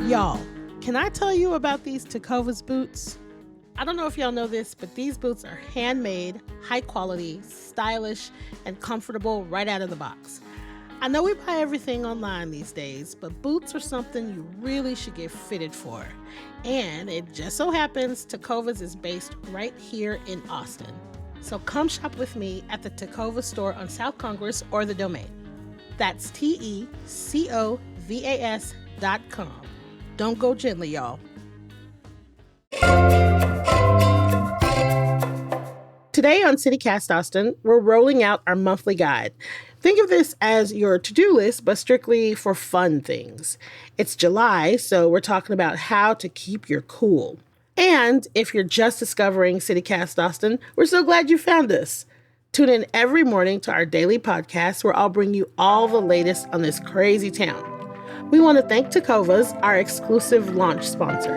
Y'all, can I tell you about these Tecovas boots? I don't know if y'all know this, but these boots are handmade, high quality, stylish, and comfortable right out of the box. I know we buy everything online these days, but boots are something you really should get fitted for. And it just so happens Tecovas is based right here in Austin. So come shop with me at the Tecovas store on South Congress or the Domain. That's TECOVAS.com. Don't go gently, y'all. Today on CityCast Austin, we're rolling out our monthly guide. Think of this as your to-do list, but strictly for fun things. It's July, so we're talking about how to keep your cool. And if you're just discovering CityCast Austin, we're so glad you found us. Tune in every morning to our daily podcast where I'll bring you all the latest on this crazy town. We want to thank Tecovas, our exclusive launch sponsor.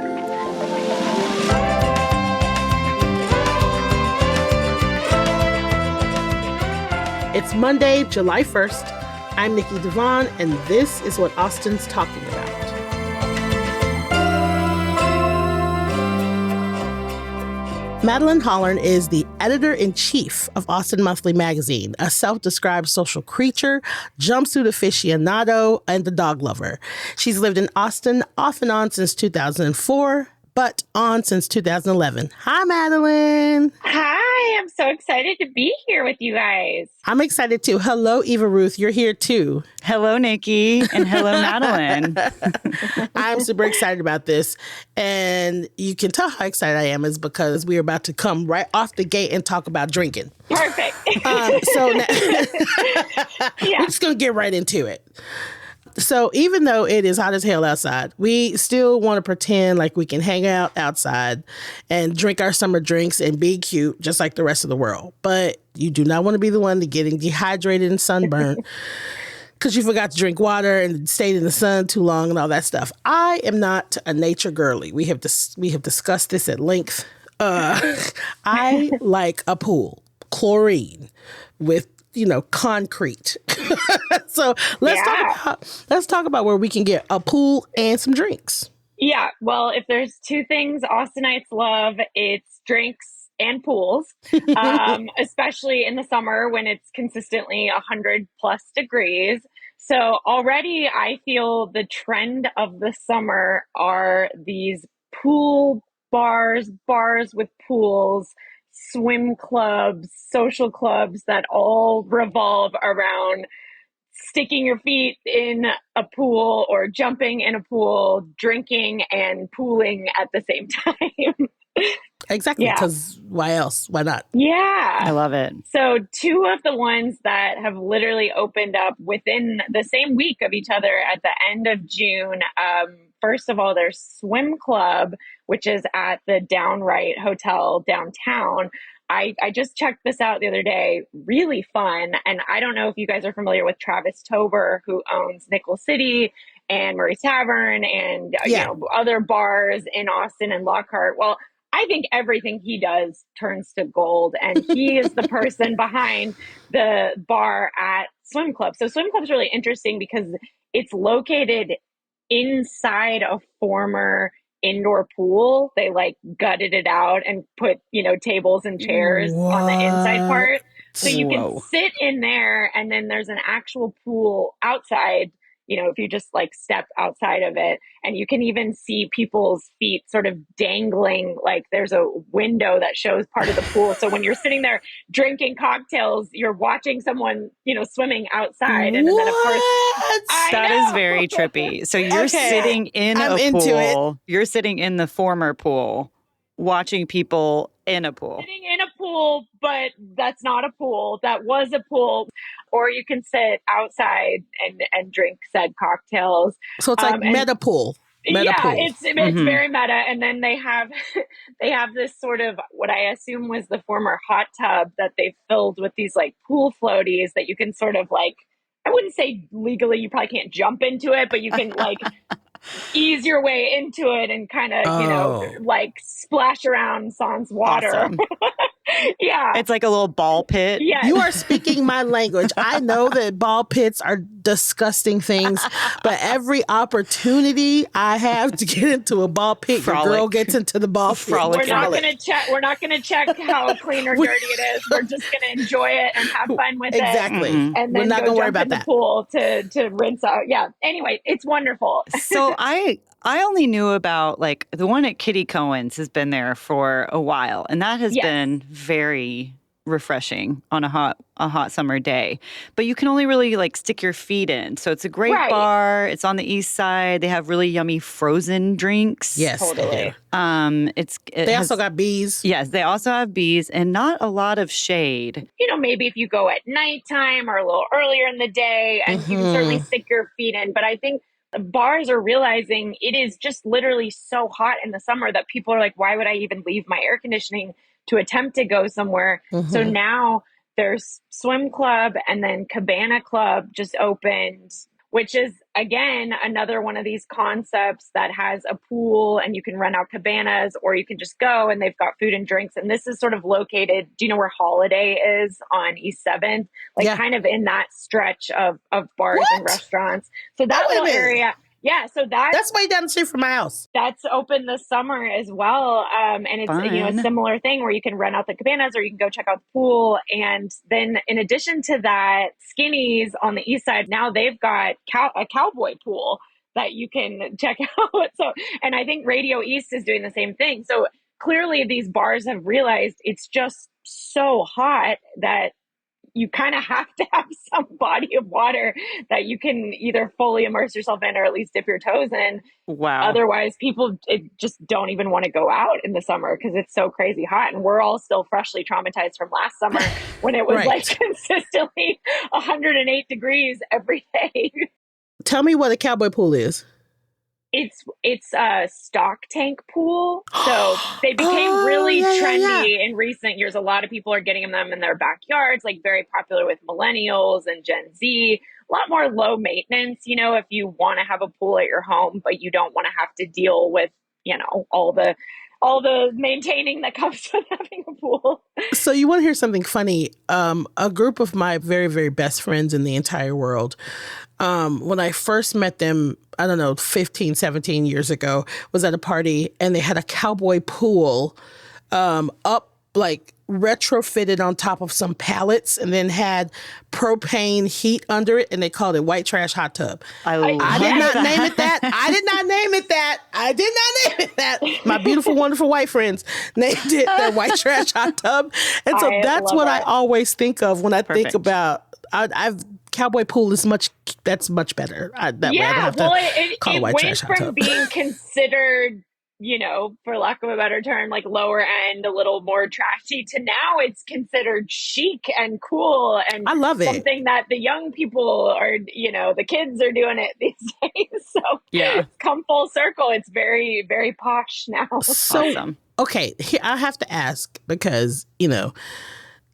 It's Monday, July 1st. I'm Nikki Devon, and this is what Austin's talking about. Madeline Hollern is the editor-in-chief of Austin Monthly Magazine, a self-described social creature, jumpsuit aficionado, and a dog lover. She's lived in Austin off and on since 2004, but on since 2011. Hi, Madeline. Hi, I'm so excited to be here with you guys. I'm excited too. Hello, Eva Ruth. You're here too. Hello, Nikki, and hello, Madeline. I'm super excited about this. And you can tell how excited I am is because we're about to come right off the gate and talk about drinking. Perfect. So now we're just going to get right into it. So even though it is hot as hell outside, we still want to pretend like we can hang out outside and drink our summer drinks and be cute just like the rest of the world. But you do not want to be the one to getting dehydrated and sunburned because you forgot to drink water and stayed in the sun too long and all that stuff. I am not a nature girly. We have discussed this at length. I like a pool, chlorine with concrete. So let's talk about where we can get a pool and some drinks. Yeah, well, if there's two things Austinites love, it's drinks and pools, especially in the summer when it's consistently 100 plus degrees. So already I feel the trend of the summer are these pool bars with pools, swim clubs, social clubs that all revolve around sticking your feet in a pool or jumping in a pool, drinking and pooling at the same time. Exactly, because why else? Why not? Yeah. I love it. So two of the ones that have literally opened up within the same week of each other at the end of June. First of all, there's Swim Club, which is at the Downright Hotel downtown. I just checked this out the other day. Really fun. And I don't know if you guys are familiar with Travis Tober, who owns Nickel City and Murray Tavern and other bars in Austin and Lockhart. Well, I think everything he does turns to gold. And he is the person behind the bar at Swim Club. So Swim Club is really interesting because it's located inside a former indoor pool. They gutted it out and put, tables and chairs on the inside part. So you can sit in there and then there's an actual pool outside, if you just step outside of it, and you can even see people's feet sort of dangling, there's a window that shows part of the pool. So when you're sitting there drinking cocktails, you're watching someone, swimming outside. And then of course, that is very trippy. So you're sitting in a pool. You're sitting in the former pool, watching people in a pool. Sitting in a pool, but that's not a pool. That was a pool. Or you can sit outside and drink said cocktails. So it's meta pool. It's very meta. And then they have this sort of what I assume was the former hot tub that they filled with these pool floaties that you can sort of I wouldn't say legally, you probably can't jump into it, but you can ease your way into it and kind of, splash around sans water. Awesome. Yeah. It's like a little ball pit. Yeah. You are speaking my language. I know that ball pits are disgusting things. But every opportunity I have to get into a ball pit, your girl gets into the ball pit. We're not going to check how clean or dirty it is. We're just going to enjoy it and have fun with it. Exactly. And then we're not going to worry about the pool to rinse out. Yeah. Anyway, it's wonderful. So I only knew about like the one at Kitty Cohen's has been there for a while, and that has been very refreshing on a hot summer day. But you can only really like stick your feet in. So it's a great bar. It's on the east side. They have really yummy frozen drinks. Yes, totally. They also got bees. Yes, they also have bees and not a lot of shade. You know, maybe if you go at nighttime or a little earlier in the day, and you can certainly stick your feet in. But I think bars are realizing it is just literally so hot in the summer that people are like, why would I even leave my air conditioning to attempt to go somewhere? So now there's Swim Club, and then Cabana Club just opened, which is, again, another one of these concepts that has a pool and you can rent out cabanas, or you can just go and they've got food and drinks. And this is sort of located, do you know where Holiday is on East 7th? Like kind of in that stretch of bars and restaurants. So that little area. Yeah, so that's way down the street from my house. That's open this summer as well, and it's a similar thing where you can rent out the cabanas or you can go check out the pool. And then in addition to that, Skinny's on the east side, now they've got a cowboy pool that you can check out. So, and I think Radio East is doing the same thing. So clearly, these bars have realized it's just so hot that you kind of have to have some body of water that you can either fully immerse yourself in or at least dip your toes in. Wow. Otherwise, people just don't even want to go out in the summer because it's so crazy hot. And we're all still freshly traumatized from last summer when it was like consistently 108 degrees every day. Tell me what a cowboy pool is. It's a stock tank pool. So they became really trendy in recent years. A lot of people are getting them in their backyards, like very popular with millennials and Gen Z. A lot more low maintenance, you know, if you want to have a pool at your home, but you don't want to have to deal with, you know, all the maintaining that comes with having a pool. So you want to hear something funny? A group of my very, very best friends in the entire world, when I first met them, I don't know, 15, 17 years ago, was at a party and they had a cowboy pool up like retrofitted on top of some pallets and then had propane heat under it, and they called it white trash hot tub. I did not name it that. I did not name it that. My beautiful, wonderful white friends named it the white trash hot tub. And so that's what I always think of when I think about I've cowboy pool is much better. It went from being considered, you know, for lack of a better term, like lower end, a little more trashy, to now it's considered chic and cool, and I love it. Something that the young people are, you know, the kids are doing it these days. So it's come full circle. It's very, very posh now. So, awesome. Okay, I have to ask because, you know,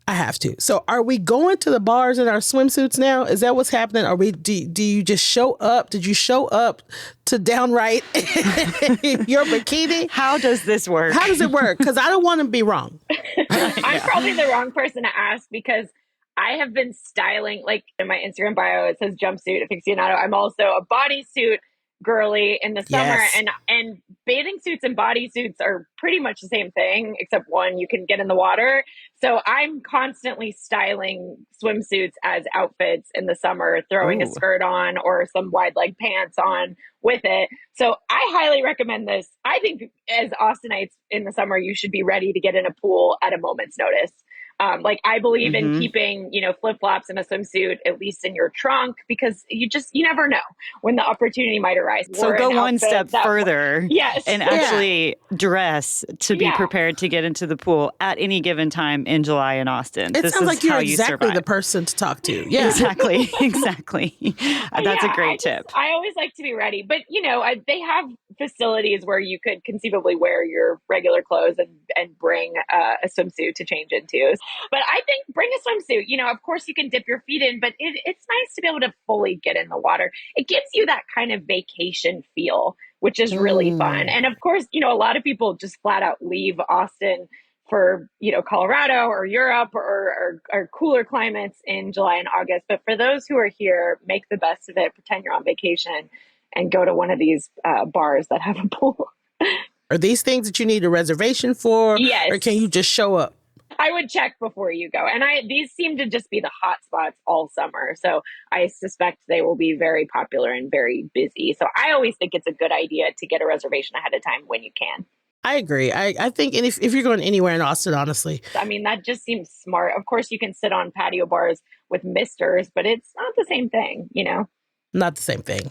I have to. So are we going to the bars in our swimsuits now? Is that what's happening? Are we? Do you just show up? Did you show up to downright your bikini? How does this work? How does it work? Because I don't want to be wrong. I'm probably the wrong person to ask because I have been styling, like in my Instagram bio, it says jumpsuit aficionado. I'm also a bodysuit girly in the summer, and bathing suits and bodysuits are pretty much the same thing, except one, you can get in the water. So I'm constantly styling swimsuits as outfits in the summer, throwing a skirt on or some wide leg pants on with it. So I highly recommend this. I think as Austinites in the summer, you should be ready to get in a pool at a moment's notice. Like I believe in keeping, you know, flip-flops and a swimsuit, at least in your trunk, because you never know when the opportunity might arise. So go one step further and actually dress to be prepared to get into the pool at any given time in July in Austin. It sounds like you're exactly the person to talk to. Yeah, exactly. That's a great tip. I always like to be ready, but you know, they have facilities where you could conceivably wear your regular clothes and bring a swimsuit to change into. But I think bring a swimsuit. You know, of course you can dip your feet in, but it's nice to be able to fully get in the water. It gives you that kind of vacation feel, which is really fun. And of course, you know, a lot of people just flat out leave Austin for, Colorado or Europe or cooler climates in July and August. But for those who are here, make the best of it, pretend you're on vacation, and go to one of these bars that have a pool. Are these things that you need a reservation for? Yes. Or can you just show up? I would check before you go. And these seem to just be the hot spots all summer. So I suspect they will be very popular and very busy. So I always think it's a good idea to get a reservation ahead of time when you can. I agree. I think, and if you're going anywhere in Austin, honestly. I mean, that just seems smart. Of course, you can sit on patio bars with misters, but it's not the same thing, Not the same thing.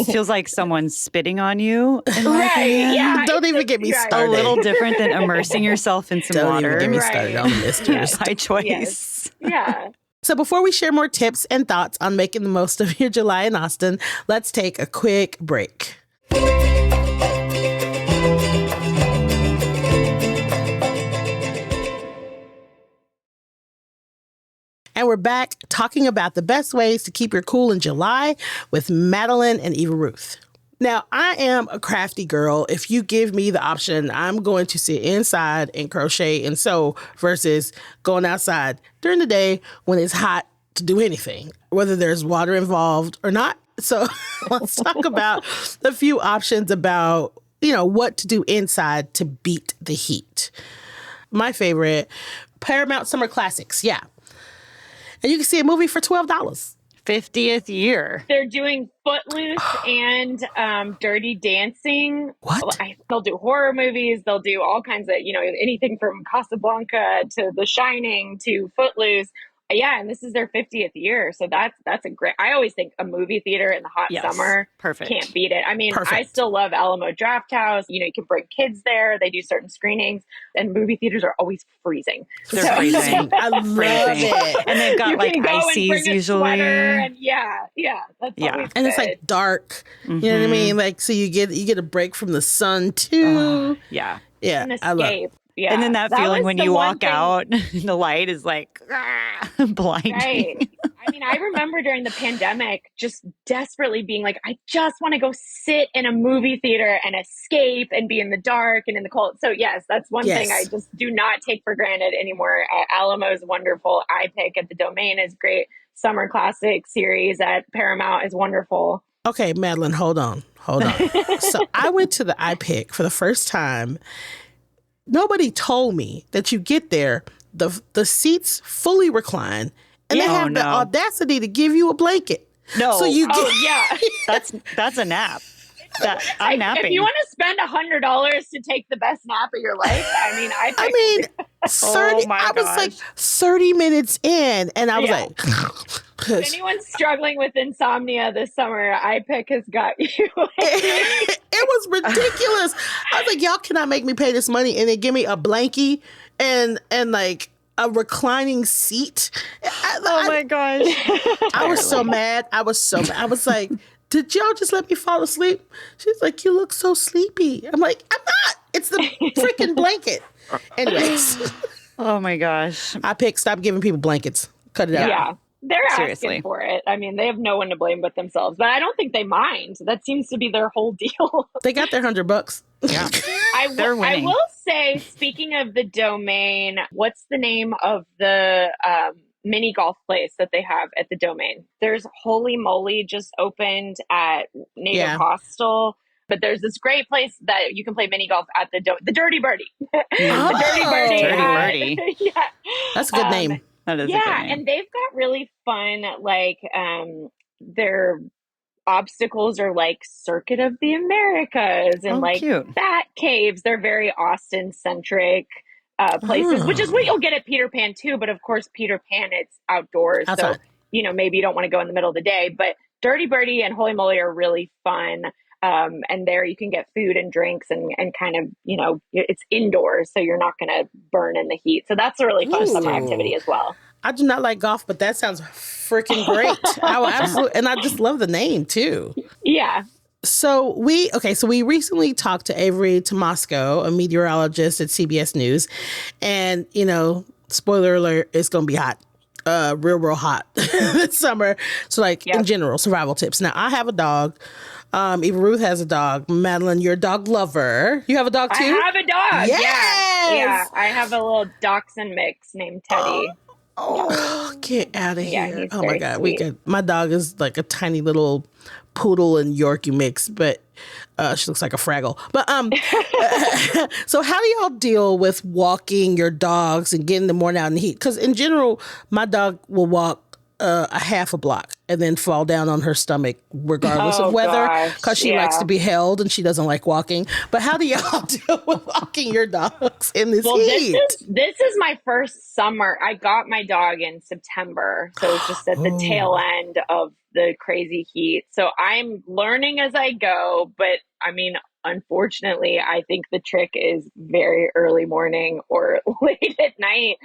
Feels like someone's spitting on you. Right. Yeah. Don't even get me started. A little different than immersing yourself in some water. Don't even get me started on the misters. By choice. Yes. Yeah. So before we share more tips and thoughts on making the most of your July in Austin, let's take a quick break. And we're back talking about the best ways to keep your cool in July with Madeline and Eva Ruth. Now, I am a crafty girl. If you give me the option, I'm going to sit inside and crochet and sew versus going outside during the day when it's hot to do anything, whether there's water involved or not. So let's talk about a few options about, what to do inside to beat the heat. My favorite, Paramount Summer Classics. Yeah. And you can see a movie for $12. 50th year. They're doing Footloose and Dirty Dancing. What? They'll do horror movies. They'll do all kinds of, anything from Casablanca to The Shining to Footloose. Yeah, and this is their 50th year. So that's a great, I always think a movie theater in the hot summer can't beat it. I mean, I still love Alamo Drafthouse. You can bring kids there. They do certain screenings, and movie theaters are always freezing. They're freezing. I love it. And they've got like ices usually. And that's always and good. it's like dark. You know what I mean? Like, so you get a break from the sun too. Yeah. Yeah. An I love escape. Yeah. And then that feeling when you walk out and the light is like blinding. Right. I mean, I remember during the pandemic just desperately being like, I just want to go sit in a movie theater and escape and be in the dark and in the cold. So yes, that's one thing I just do not take for granted anymore. Alamo is wonderful. iPic at the Domain is great. Summer Classic series at Paramount is wonderful. Okay, Madeline, hold on. So I went to the iPic for the first time. Nobody told me that you get there, the seats fully recline, and they have the audacity to give you a blanket. No. So you get, that's a nap. I'm napping. If you want to spend $100 to take the best nap of your life, I mean, 30. I was like 30 minutes in, and I was like, if anyone's struggling with insomnia this summer, iPic has got you. It was ridiculous. I was like, y'all cannot make me pay this money and then give me a blankie and like a reclining seat. Oh my gosh. I was so mad. I was like, did y'all just let me fall asleep? She's like, you look so sleepy. I'm like, I'm not. It's the freaking blanket. Anyways. Oh my gosh. iPic, stop giving people blankets. Cut it out. Yeah. They're Seriously. asking for it. I mean, they have no one to blame but themselves. But I don't think they mind. That seems to be their whole deal. They got their $100. Yeah. They're winning. I will say, speaking of the Domain, what's the name of the mini golf place that they have at the Domain? There's Holy Moly just opened at Native Hostel. But there's this great place that you can play mini golf at the Dirty Birdie. The Dirty Birdie. Dirty Birdie. Yeah. That's a good name. That is a good name. And they've got really fun, like, their obstacles are like Circuit of the Americas and cute. Bat Caves. They're very Austin-centric places, which is what you'll get at Peter Pan too. But of course, Peter Pan, it's outdoors. Outside. So, maybe you don't want to go in the middle of the day. But Dirty Birdie and Holy Moly are really fun. And there you can get food and drinks and kind of, it's indoors, so you're not going to burn in the heat. So that's a really fun summer activity as well. I do not like golf, but that sounds freaking great. I will absolutely, and I just love the name too. Yeah. So we recently talked to Avery Tomasco, a meteorologist at CBS News, and spoiler alert, it's going to be hot. Real hot this summer. So in general, survival tips. Now I have a dog. Even Ruth has a dog. Madeline, you're a dog lover. You have a dog too? I have a dog. Yes! Yeah. I have a little dachshund mix named Teddy. Oh, get out of Yeah, here. he's Oh my very God. sweet. My dog is like a tiny little poodle and Yorkie mix, but she looks like a Fraggle. But so how do y'all deal with walking your dogs and getting them worn out in the heat? Because in general, my dog will walk a half a block and then fall down on her stomach regardless of weather, because she likes to be held and she doesn't like walking. But how do y'all deal with walking your dogs in this heat? This is my first summer. I got my dog in September, so it's just at the tail end of the crazy heat. So I'm learning as I go, but I mean, unfortunately, I think the trick is very early morning or late at night,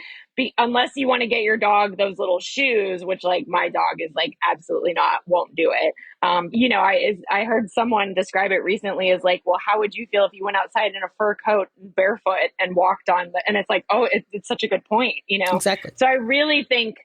unless you want to get your dog those little shoes, which like my dog is like absolutely not, won't do it. I heard someone describe it recently as like, well, how would you feel if you went outside in a fur coat barefoot and walked and it's like, oh, it's such a good point, Exactly. So I really think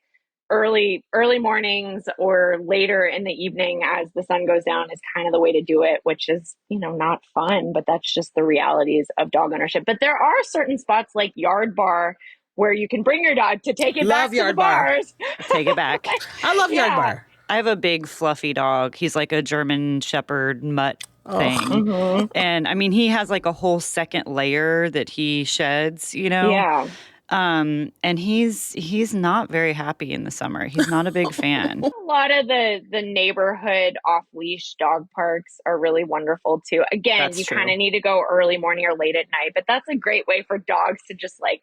early mornings or later in the evening as the sun goes down is kind of the way to do it, which is, not fun, but that's just the realities of dog ownership. But there are certain spots like Yard Bar where you can bring your dog to take it back to the bars. Take it back. I love Yard Bar. I have a big fluffy dog. He's like a German Shepherd mutt thing. Mm-hmm. And I mean, he has like a whole second layer that he sheds, Yeah. And he's not very happy in the summer. He's not a big fan. A lot of the neighborhood off-leash dog parks are really wonderful too. Again, you kind of need to go early morning or late at night, but that's a great way for dogs to just like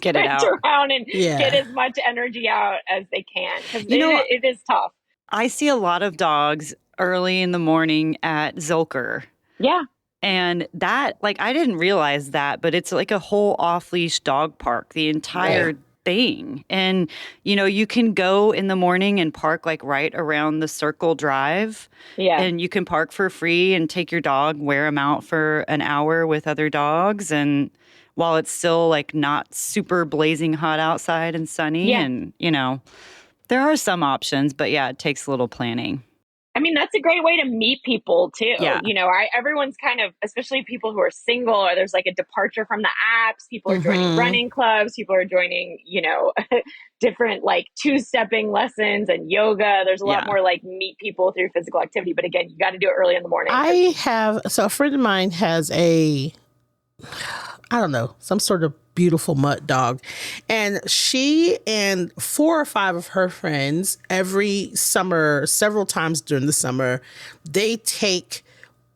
get it out around and get as much energy out as they can. Because it is tough. I see a lot of dogs early in the morning at Zilker. Yeah. And that, like, I didn't realize that, but it's like a whole off-leash dog park, the entire thing. And, you can go in the morning and park like right around the Circle Drive. Yeah. And you can park for free and take your dog, wear him out for an hour with other dogs. And while it's still like not super blazing hot outside and sunny and, there are some options, but yeah, it takes a little planning. I mean, that's a great way to meet people too. Yeah. Everyone's kind of, especially people who are single, or there's like a departure from the apps. People are joining running clubs. People are joining, different like two-stepping lessons and yoga. There's a lot more like meet people through physical activity. But again, you got to do it early in the morning. So a friend of mine has some sort of beautiful mutt dog. And she and 4 or 5 of her friends every summer, several times during the summer, they take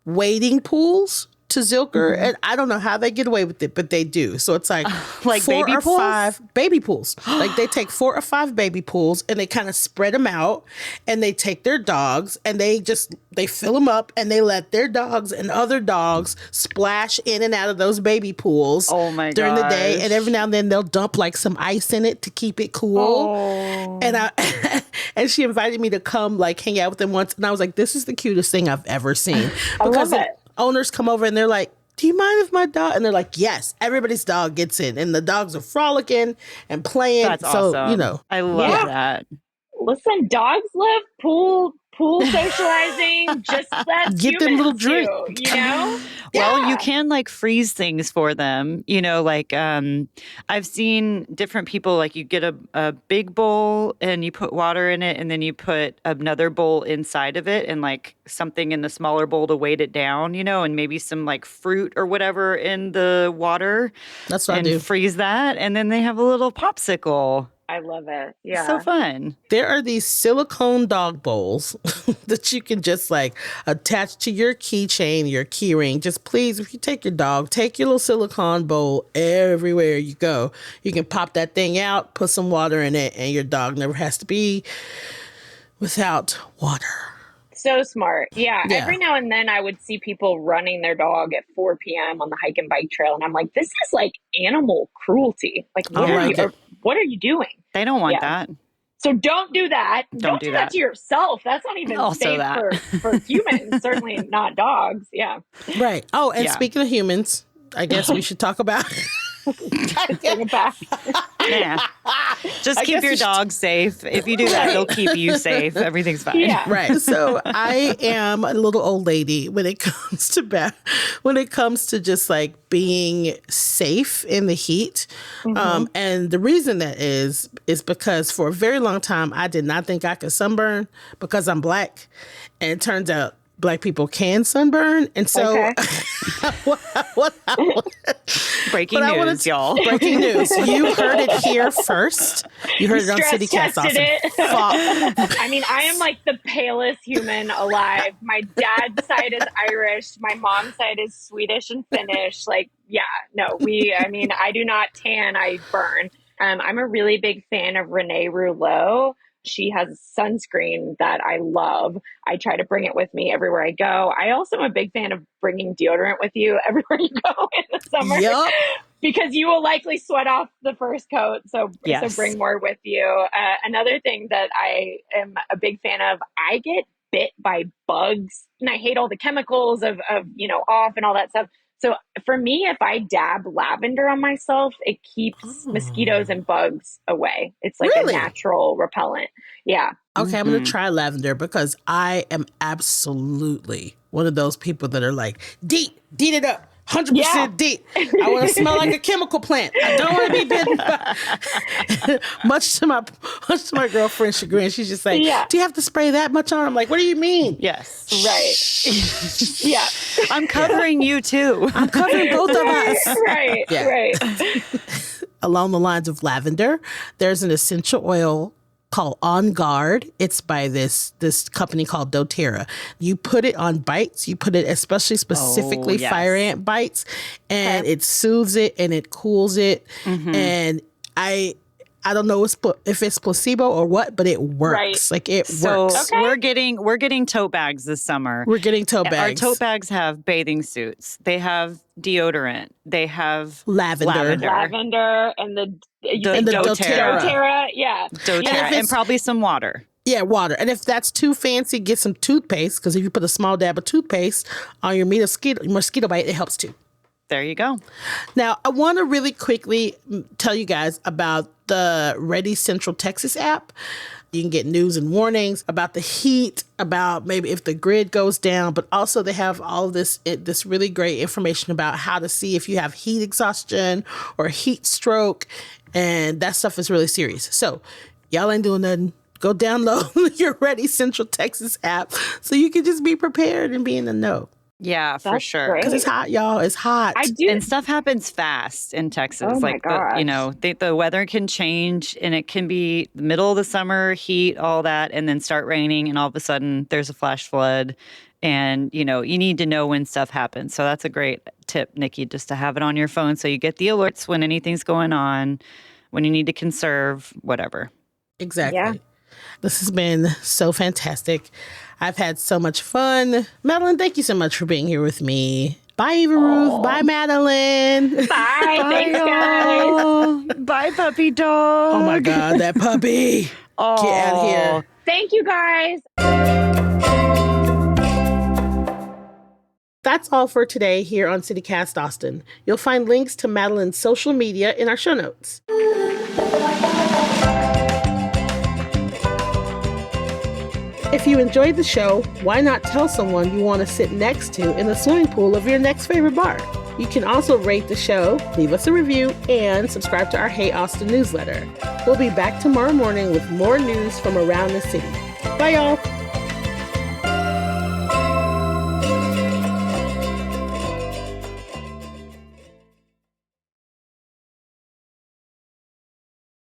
wading pools to Zilker. And I don't know how they get away with it, but they do. So it's like 4 baby or pools? 5 baby pools. Like they take 4 or 5 baby pools and they kind of spread them out, and they take their dogs and they fill them up, and they let their dogs and other dogs splash in and out of those baby pools during the day. And every now and then they'll dump like some ice in it to keep it cool. And and she invited me to come like hang out with them once. And I was like, this is the cutest thing I've ever seen. Because owners come over and they're like, do you mind if my dog? And they're like, yes, everybody's dog gets in. And the dogs are frolicking and playing. That's awesome. I love that. Listen, dogs love pool socializing, just that get them a little drink, Well, you can like freeze things for them, like I've seen different people, like you get a big bowl and you put water in it, and then you put another bowl inside of it and like something in the smaller bowl to weight it down, and maybe some like fruit or whatever in the water. That's what I do. Freeze that, and then they have a little popsicle. I love it. Yeah. So fun. There are these silicone dog bowls that you can just like attach to your keychain, your key ring. Just please, if you take your dog, take your little silicone bowl everywhere you go. You can pop that thing out, put some water in it, and your dog never has to be without water. So smart. Yeah. Every now and then I would see people running their dog at 4 p.m. on the hike and bike trail. And I'm like, this is like animal cruelty. Like, what are you doing? They don't want that. So don't do that. Don't do that to yourself. That's not even safe for humans. Certainly not dogs. Yeah. Right. Oh, and speaking of humans, I guess we should talk about Bring it back. Yeah. Just keep your dog safe. If you do that, he'll keep you safe. Everything's fine. Yeah. Right. So I am a little old lady when it comes to just like being safe in the heat. And the reason that is because for a very long time, I did not think I could sunburn because I'm Black. And it turns out Black people can sunburn. And so Breaking news, y'all. Breaking news. You heard it here first. You heard it on CityCast. Awesome. I mean, I am like the palest human alive. My dad's side is Irish. My mom's side is Swedish and Finnish. Like, yeah, no, I do not tan, I burn. I'm a really big fan of Renee Rouleau. She has sunscreen that I love. I try to bring it with me everywhere I go. I also am a big fan of bringing deodorant with you everywhere you go in the summer. Yep. Because you will likely sweat off the first coat. So bring more with you. Another thing that I am a big fan of, I get bit by bugs and I hate all the chemicals of off and all that stuff. So for me, if I dab lavender on myself, it keeps mosquitoes and bugs away. It's like a natural repellent. Yeah. Okay, I'm going to try lavender because I am absolutely one of those people that are like, deet it up. 100% deep. I want to smell like a chemical plant. I don't want to be bitten by. much to my girlfriend's chagrin, she's just like, "Do you have to spray that much on?" I'm like, "What do you mean?" Yes. Right. Yeah. I'm covering you too. I'm covering both of us. Right. Yeah. Right. Along the lines of lavender, there's an essential oil called On Guard. It's by this company called doTERRA. You put it on bites. You put it specifically fire ant bites, and it soothes it and it cools it. And I don't know if it's placebo or what, but it works. Right. Like it works. We're getting tote bags this summer. We're getting tote bags. Our tote bags have bathing suits. They have deodorant. They have lavender, and the doTERRA. doTERRA, doTERRA, and probably some water. Yeah, water. And if that's too fancy, get some toothpaste, because if you put a small dab of toothpaste on your mosquito bite, it helps too. There you go. Now, I want to really quickly tell you guys about the Ready Central Texas app. You can get news and warnings about the heat, about maybe if the grid goes down, but also they have all of this really great information about how to see if you have heat exhaustion or heat stroke, and that stuff is really serious. So y'all ain't doing nothing. Go download your Ready Central Texas app so you can just be prepared and be in the know. Yeah, for sure. Because it's hot, y'all. It's hot. And stuff happens fast in Texas. Oh my gosh. The weather can change, and it can be the middle of the summer, heat, all that, and then start raining, and all of a sudden there's a flash flood. And, you need to know when stuff happens. So that's a great tip, Nikki, just to have it on your phone so you get the alerts when anything's going on, when you need to conserve, whatever. Exactly. Yeah. This has been so fantastic. I've had so much fun. Madeline, thank you so much for being here with me. Bye, Eva Ruth. Bye, Madeline. Bye. Thanks, guys. Bye, puppy dog. Oh, my God, that puppy. Get out of here. Thank you, guys. That's all for today here on CityCast Austin. You'll find links to Madeline's social media in our show notes. If you enjoyed the show, why not tell someone you want to sit next to in the swimming pool of your next favorite bar? You can also rate the show, leave us a review, and subscribe to our Hey Austin newsletter. We'll be back tomorrow morning with more news from around the city. Bye, y'all.